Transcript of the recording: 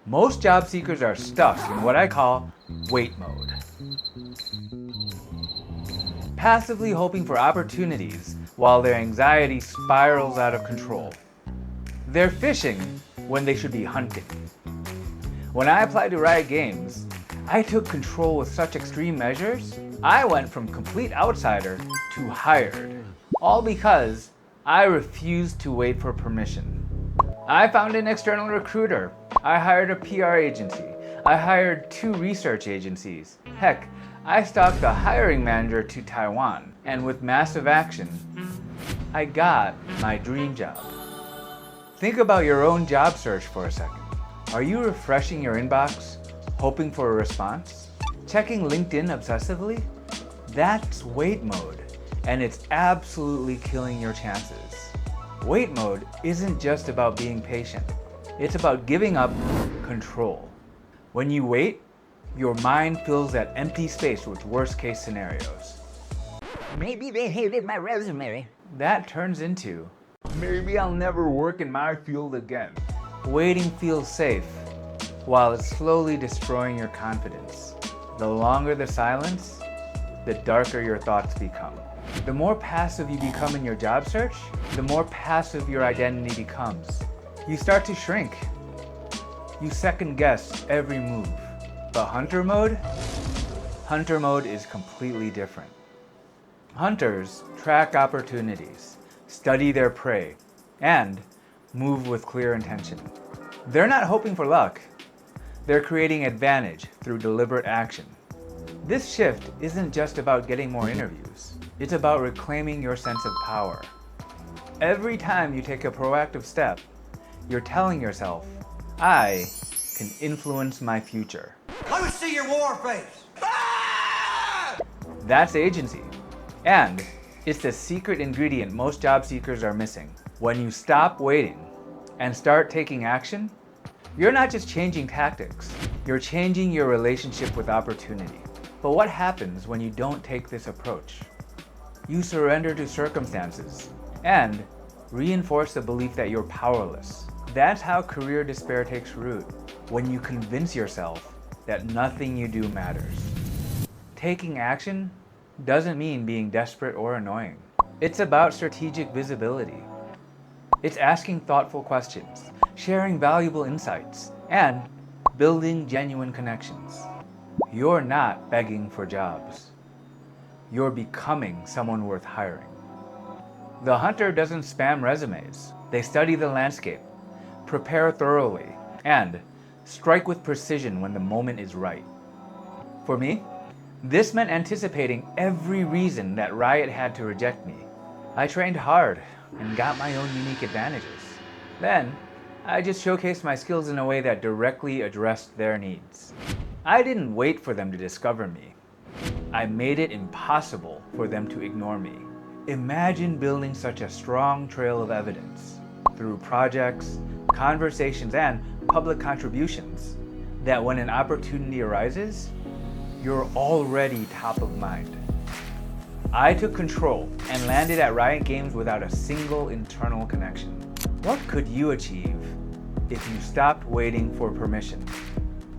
Most job seekers are stuck in what I call wait mode. Passively hoping for opportunities while their anxiety spirals out of control. They're fishing when they should be hunting. When I applied to Riot Games, I took control with such extreme measures. I went from complete outsider to hired, all because I refused to wait for permission. I found an external recruiter. I hired a PR agency. I hired 2 research agencies. Heck, I stalked the hiring manager to Taiwan, and with massive action, I got my dream job. Think about your own job search for a second. Are you refreshing your inbox, hoping for a response? Checking LinkedIn obsessively? That's wait mode, and it's absolutely killing your chances. Wait mode isn't just about being patient. It's about giving up control. When you wait, your mind fills that empty space with worst-case scenarios. Maybe they hated my resume. That turns into, maybe I'll never work in my field again. Waiting feels safe, while it's slowly destroying your confidence. The longer the silence, the darker your thoughts become. The more passive you become in your job search, the more passive your identity becomes. You start to shrink. You second guess every move. But hunter mode is completely different. Hunters track opportunities, study their prey, and move with clear intention. They're not hoping for luck. They're creating advantage through deliberate action. This shift isn't just about getting more interviews. It's about reclaiming your sense of power. Every time you take a proactive step, you're telling yourself, I can influence my future. Let me see your war face. Ah! That's agency. And it's the secret ingredient most job seekers are missing. When you stop waiting and start taking action, you're not just changing tactics, you're changing your relationship with opportunity. But what happens when you don't take this approach? You surrender to circumstances and reinforce the belief that you're powerless. That's how career despair takes root, when you convince yourself that nothing you do matters. Taking action doesn't mean being desperate or annoying. It's about strategic visibility. It's asking thoughtful questions, sharing valuable insights, and building genuine connections. You're not begging for jobs. You're becoming someone worth hiring. The hunter doesn't spam resumes. They study the landscape, prepare thoroughly, and strike with precision when the moment is right. For me, this meant anticipating every reason that Riot had to reject me. I trained hard and got my own unique advantages. Then, I just showcased my skills in a way that directly addressed their needs. I didn't wait for them to discover me. I made it impossible for them to ignore me. Imagine building such a strong trail of evidence through projects, conversations, and public contributions that when an opportunity arises, you're already top of mind. I took control and landed at Riot Games without a single internal connection. What could you achieve if you stopped waiting for permission?